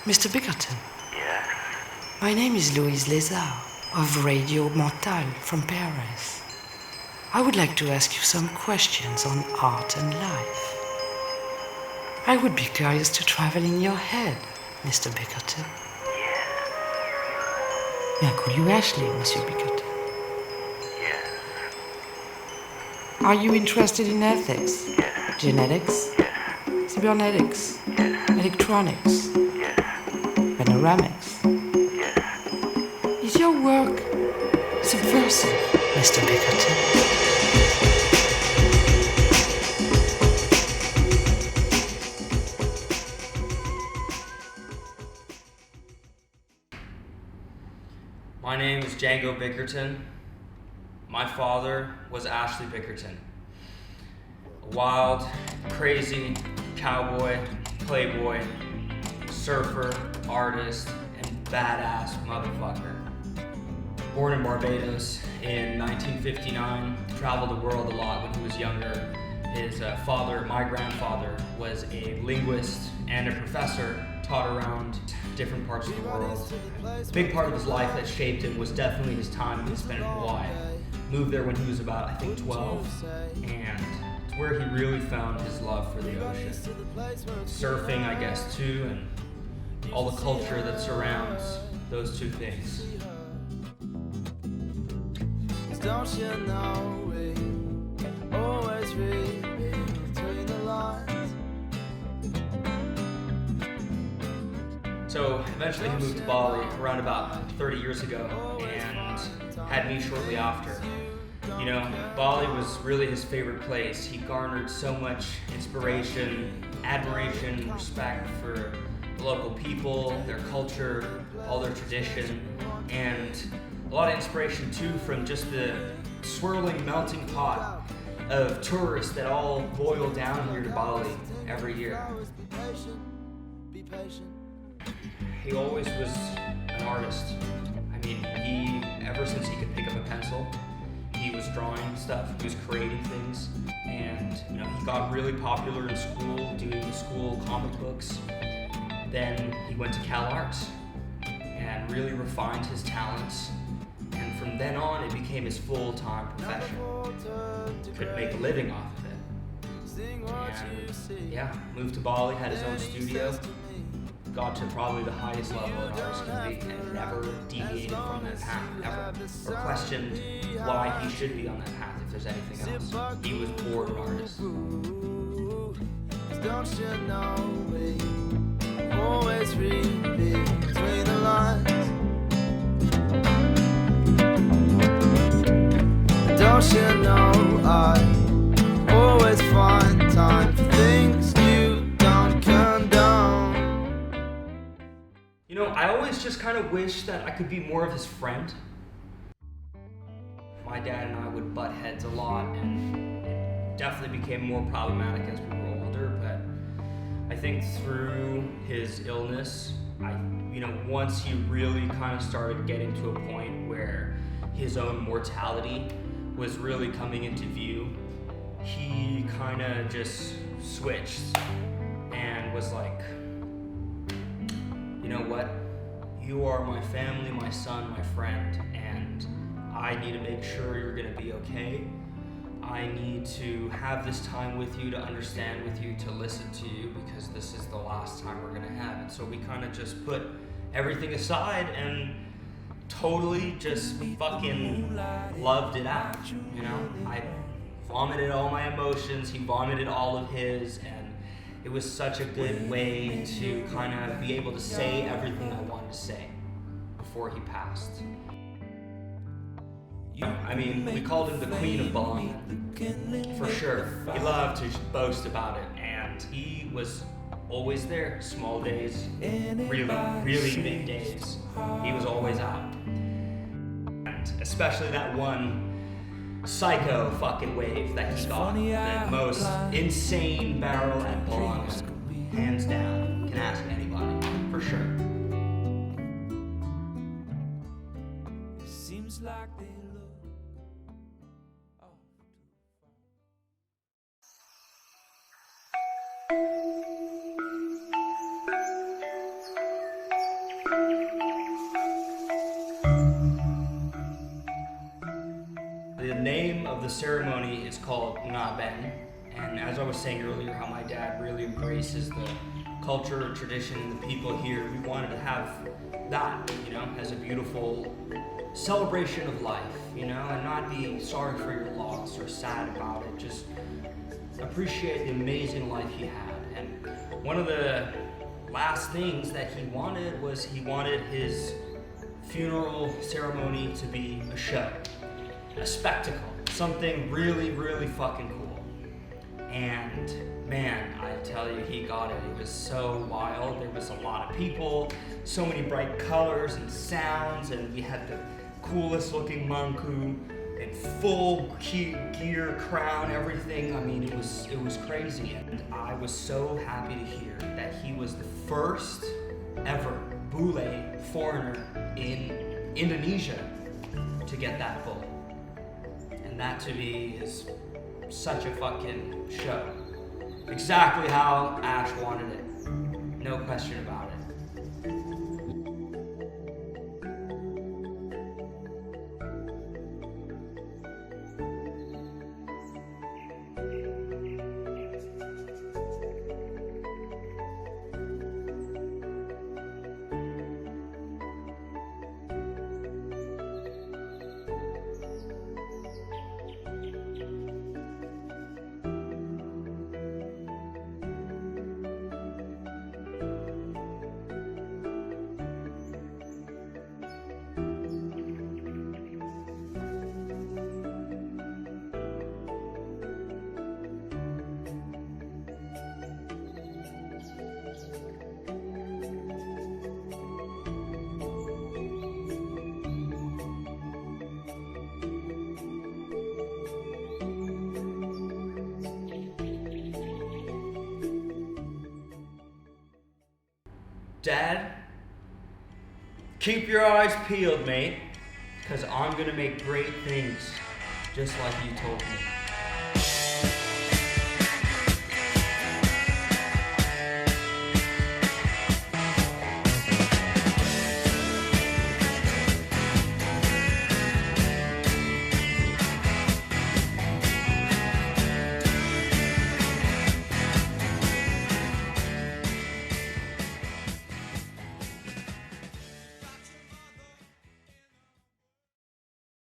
Mr. Bickerton, Yes. my name is Louise Lézard of Radio Mental from Paris. I would like to ask you some questions on art and life. I would be curious to travel in your head, Mr. Bickerton. Yes. May I call you Ashley, Monsieur Bickerton? Yes. Are you interested in ethics, Yes. genetics, Yes. cybernetics, Yes. electronics, Yes. panoramics? Yes. Is your work subversive, Mr. Bickerton? My name is Django Bickerton. My father was Ashley Bickerton. A wild, crazy cowboy, playboy, surfer, artist, and badass motherfucker. Born in Barbados in 1959, traveled the world a lot when he was younger. His father, my grandfather, was a linguist and a professor, taught around different parts of the world. A big part of his life that shaped him was definitely his time he spent in Hawaii. Moved there when he was about, I think, 12, and it's where he really found his love for the ocean. Surfing, I guess, too, and all the culture that surrounds those two things. Don't you know we always read between the lines? So eventually he moved to Bali around about 30 years ago and had me shortly after. You know, Bali was really his favorite place. He garnered so much inspiration, admiration, respect for the local people, their culture, all their tradition, and a lot of inspiration too from just the swirling, melting pot of tourists that all boil down here to Bali every year. Be patient. He always was an artist. I mean, ever since he could pick up a pencil, he was drawing stuff, he was creating things, and he got really popular in school, doing school comic books. Then he went to Cal Arts and really refined his talents. And from then on, it became his full-time profession. Could make a living off of it. And yeah, moved to Bali, had his own studio, got to probably the highest level an artist can be, and never deviated from that path, ever, or questioned why he should be on that path if there's anything else. He was born an artist. Don't you know we always read between the lines? Don't you know I always find time for things you don't condone? I always just kind of wish that I could be more of his friend. My dad and I would butt heads a lot, and it definitely became more problematic as we were older, but I think through his illness, once he really kind of started getting to a point where his own mortality was really coming into view, he kind of just switched and was like, you know what? You are my family, my son, my friend, and I need to make sure you're gonna be okay. I need to have this time with you, to understand with you, to listen to you, because this is the last time we're gonna have it. So we kind of just put everything aside and totally just fucking loved it out, I vomited all my emotions, he vomited all of his, and it was such a good way to kind of be able to say everything I wanted to say before he passed. We called him the Queen of Bali, for sure. He loved to boast about it, and he was always there. Small days, really, really big days. He was always out. And especially that one psycho fucking wave that he got, the most insane barrel at bong, hands down. Can ask anybody, for sure. Seems like they look ceremony is called Ngaben, and as I was saying earlier, how my dad really embraces the culture, tradition, and the people here. We wanted to have that, as a beautiful celebration of life, and not be sorry for your loss or sad about it. Just appreciate the amazing life he had. And one of the last things that he wanted was his funeral ceremony to be a show, a spectacle, something really, really fucking cool. And man, I tell you, he got it. It was so wild. There was a lot of people, so many bright colors and sounds, and we had the coolest looking monk who in full gear, crown, everything. I mean, it was crazy, and I was so happy to hear that he was the first ever bule foreigner in Indonesia to get that bull. And that to me is such a fucking show. Exactly how Ash wanted it. No question about it. Dad, keep your eyes peeled, mate, because I'm going to make great things, just like you told me.